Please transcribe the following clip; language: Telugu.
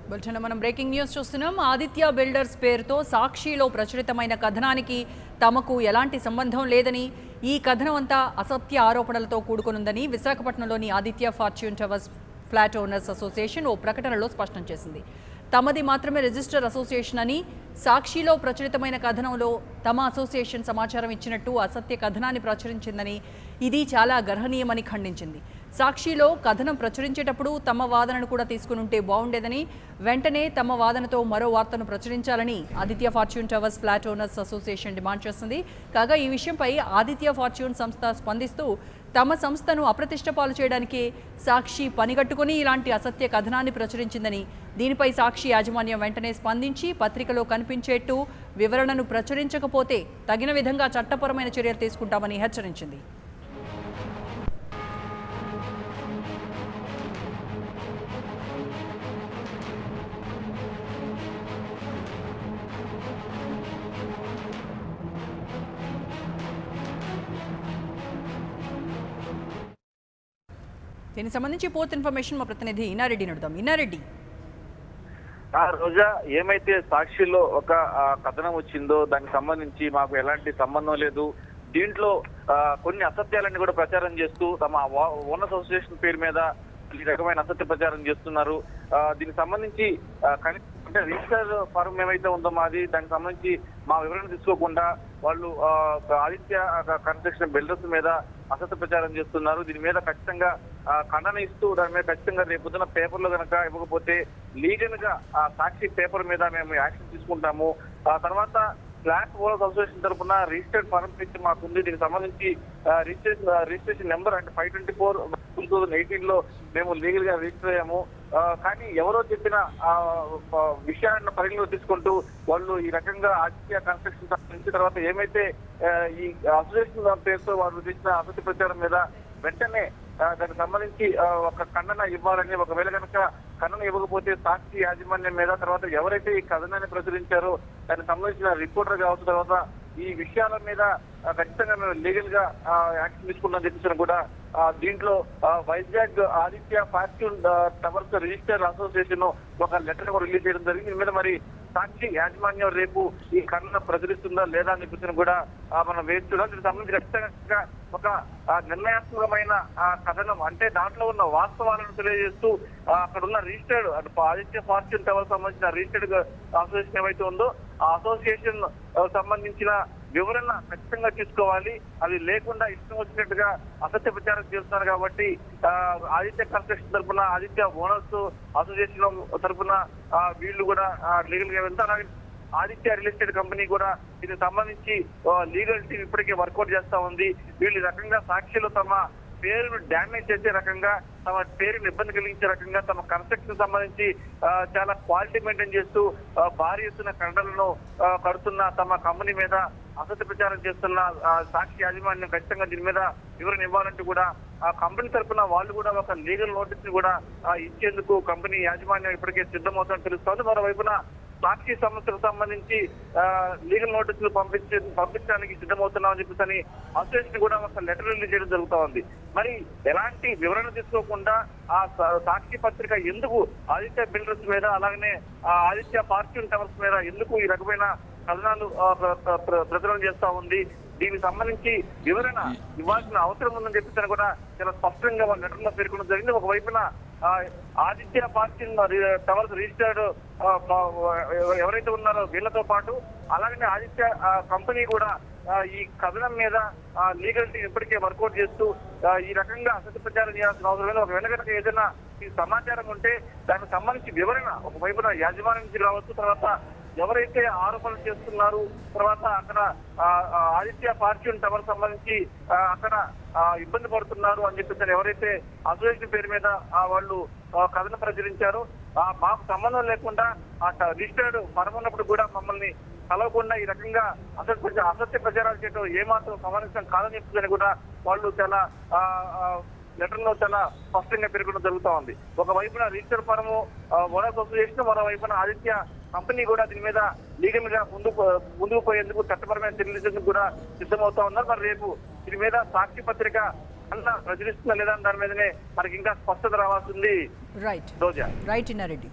బులెటిన్లో మనం బ్రేకింగ్ న్యూస్ చూస్తున్నాం. ఆదిత్య బిల్డర్స్ పేరుతో సాక్షిలో ప్రచురితమైన కథనానికి తమకు ఎలాంటి సంబంధం లేదని, ఈ కథనం అంతా అసత్య ఆరోపణలతో కూడుకునుందని విశాఖపట్నంలోని Aditya Fortune Towers flat owners association ఓ ప్రకటనలో స్పష్టం చేసింది. తమది మాత్రమే రిజిస్టర్ అసోసియేషన్ అని, సాక్షిలో ప్రచురితమైన కథనంలో తమ అసోసియేషన్ సమాచారం ఇచ్చినట్టు అసత్య కథనాన్ని ప్రచురించిందని, ఇది చాలా గర్హనీయమని ఖండించింది. సాక్షిలో కథనం ప్రచురించేటప్పుడు తమ వాదనను కూడా తీసుకుని ఉంటే బాగుండేదని, వెంటనే తమ వాదనతో మరో వార్తను ప్రచురించాలని Aditya Fortune Towers flat owners association demand చేస్తుంది. కాగా ఈ విషయంపై ఆదిత్య ఫార్చ్యూన్ సంస్థ స్పందిస్తూ తమ సంస్థను అప్రతిష్ట పాలు చేయడానికి సాక్షి పనిగట్టుకుని ఇలాంటి అసత్య కథనాన్ని ప్రచురించిందని, దీనిపై సాక్షి యాజమాన్యం వెంటనే స్పందించి పత్రికలో కనిపించేట్టు వివరణను ప్రచురించకపోతే తగిన విధంగా చట్టపరమైన చర్యలు తీసుకుంటామని హెచ్చరించింది. దీనికి సంబంధించి పూర్తి ఇన్ఫర్మేషన్ మా ప్రతినిధి ఇన్నారెడ్డి నడుద్దాం. ఇన్నారెడ్డి, రోజా, ఏమైతే సాక్షిలో ఒక కథనం వచ్చిందో దానికి సంబంధించి మాకు ఎలాంటి సంబంధం లేదు, దీంట్లో కొన్ని అసత్యాలన్నీ కూడా ప్రచారం చేస్తూ తమ ఓనర్స్ అసోసియేషన్ పేరు మీద ఈ రకమైన అసత్య ప్రచారం చేస్తున్నారు. దీనికి సంబంధించి అంటే రిజిస్టర్ ఫారం ఏమైతే ఉందో మాది, దానికి సంబంధించి మా వివరణ తీసుకోకుండా వాళ్ళు ఆదిత్య కన్స్ట్రక్షన్ బిల్డర్స్ మీద అసత్య ప్రచారం చేస్తున్నారు. దీని మీద ఖచ్చితంగా ఖండన ఇస్తూ దాని మీద ఖచ్చితంగా రేపొద్దున పేపర్లో కనుక ఇవ్వకపోతే లీగల్ గా సాక్షి పేపర్ మీద మేము యాక్షన్ తీసుకుంటాము. తర్వాత ఫ్లాట్ ఓనర్స్ అసోసియేషన్ తరఫున రిజిస్టర్డ్ ఫారం ఇచ్చి మాకుంది. దీనికి సంబంధించి రిజిస్ట్రేషన్ నెంబర్ అంటే 524/2018 లో మేము లీగల్ గా రిజిస్టర్ అయ్యాము. కానీ ఎవరో చెప్పిన విషయాన్ని పరిగణలో తీసుకుంటూ వాళ్ళు ఈ రకంగా ఆదిత్య కన్స్ట్రక్షన్ సంబంధించిన తర్వాత ఏమైతే ఈ అసోసియేషన్ పేరుతో వాళ్ళు చేసిన అసత్య ప్రచారం మీద వెంటనే దానికి సంబంధించి ఒక ఖండన ఇవ్వాలని, ఒకవేళ కనుక ఖండన ఇవ్వకపోతే సాక్షి యాజమాన్యం మీద, తర్వాత ఎవరైతే ఈ కథనాన్ని ప్రచురించారో దానికి సంబంధించిన రిపోర్టర్ కావచ్చు, తర్వాత ఈ విషయాల మీద ఖచ్చితంగా మేము లీగల్ గా యాక్షన్ తీసుకున్నాం చెప్పేసి కూడా దీంట్లో Vizag Aditya Fortune towers register association ఒక లెటర్ కూడా రిలీజ్ చేయడం జరిగింది. దీని మీద మరి సాక్షి యాజమాన్యం రేపు ఈ ఖండన ప్రచురిస్తుందా లేదా అని చెప్పేసి కూడా మనం వేచి చూడాలి. దీనికి సంబంధించి ఖచ్చితంగా ఒక నిర్ణయాత్మకమైన కథనం అంటే దాంట్లో ఉన్న వాస్తవాలను తెలియజేస్తూ అక్కడ ఉన్న రిజిస్టర్డ్ ఆదిత్య ఫార్చ్యూన్ టవర్ సంబంధించిన రిజిస్టర్డ్ అసోసియేషన్ ఏమైతే ఉందో ఆ అసోసియేషన్ సంబంధించిన వివరణ ఖచ్చితంగా తీసుకోవాలి. అది లేకుండా ఇష్టం వచ్చినట్టుగా అసత్య ప్రచారం చేస్తున్నారు కాబట్టి ఆదిత్య కన్స్ట్రక్షన్ తరఫున, ఆదిత్య ఓనర్స్ అసోసియేషన్ తరఫున వీళ్ళు కూడా లీగల్ గా వెళ్తారు. ఆదిత్య రియల్ ఎస్టేట్ కంపెనీ కూడా దీనికి సంబంధించి లీగల్ టీం ఇప్పటికే వర్కౌట్ చేస్తా ఉంది. వీళ్ళు ఈ రకంగా సాక్షిలో తమ పేరును డ్యామేజ్ చేసే రకంగా, తమ పేరును ఇబ్బంది కలిగించే రకంగా, తమ కన్స్ట్రక్షన్ సంబంధించి చాలా క్వాలిటీ మెయింటైన్ చేస్తూ భారీ ఎత్తున కండలను కడుతున్న తమ కంపెనీ మీద అసత్య ప్రచారం చేస్తున్న సాక్షి యాజమాన్యం ఖచ్చితంగా దీని మీద వివరణ ఇవ్వాలంటూ కూడా ఆ కంపెనీ తరఫున వాళ్ళు కూడా ఒక లీగల్ నోటీస్ ని కూడా ఇచ్చేందుకు కంపెనీ యాజమాన్యం ఇప్పటికే సిద్ధమవుతుందని తెలుస్తోంది. మరోవైపున సాక్షి సంస్థలకు సంబంధించి లీగల్ నోటీసులు పంపించడానికి సిద్ధమవుతున్నామని చెప్పేసి అసోసియేషన్ కూడా ఒక లెటర్ రిలీజ్ చేయడం జరుగుతూ ఉంది. మరి ఎలాంటి వివరణ తీసుకోకుండా ఆ సాక్షి పత్రిక ఎందుకు ఆదిత్య బిల్డర్స్ మీద, అలాగనే ఆదిత్య ఫార్చ్యూన్ టవర్స్ మీద ఎందుకు ఈ రకమైన కథనాలు ప్రచురణ చేస్తా ఉంది, దీనికి సంబంధించి వివరణ ఇవ్వాల్సిన అవసరం ఉందని చెప్పేసి కూడా చాలా స్పష్టంగా వాళ్ళ లెటర్లో పేర్కొనడం జరిగింది. ఒకవైపున ఆదిత్య ఫార్చ్యూన్ టవర్స్ రిజిస్టర్డ్ ఎవరైతే ఉన్నారో వీళ్ళతో పాటు, అలాగనే ఆదిత్య కంపెనీ కూడా ఈ కథనం మీద లీగల్ టీం ఇప్పటికే వర్కౌట్ చేస్తూ ఈ రకంగా అసత్య ప్రచారం చేయాల్సిన అవసరం లేదు. ఒకవేళ కనుక ఏదైనా ఈ సమాచారం ఉంటే దానికి సంబంధించి వివరణ ఒకవైపున యాజమాన్యం నుంచి రావచ్చు, తర్వాత ఎవరైతే ఆరోపణలు చేస్తున్నారు, తర్వాత అక్కడ ఆదిత్య ఫార్చ్యూన్ టవర్ సంబంధించి అక్కడ ఇబ్బంది పడుతున్నారు అని చెప్పేసి ఎవరైతే అసోసియేషన్ పేరు మీద వాళ్ళు కథనం ప్రచురించారో మాకు సంబంధం లేకుండా ఆ రిజిస్టర్డ్ ఉన్నప్పుడు కూడా మమ్మల్ని కలవకుండా ఈ రకంగా అసత్య ప్రచారాలు చేయడం ఏమాత్రం సమావేశం కాదని చెప్తుందని కూడా వాళ్ళు చాలా లెటర్ లో చాలా స్పష్టంగా పేర్కొనడం జరుగుతూ ఉంది. ఒకవైపున రిజిస్టర్ ఫారము ఓనర్స్ అసోసియేషన్, మరోవైపున ఆదిత్య కంపెనీ కూడా దీని మీద లీగల్ గా ముందుకు పోయేందుకు చట్టపరమైన చర్యలు కూడా సిద్ధమవుతా ఉన్నారు. మరి రేపు దీని మీద సాక్షి పత్రిక అన్న ప్రచురిస్తుందా లేదా దాని మీదనే మనకి ఇంకా స్పష్టత రావాల్సింది. రైట్ ఇన్నారెడ్డి.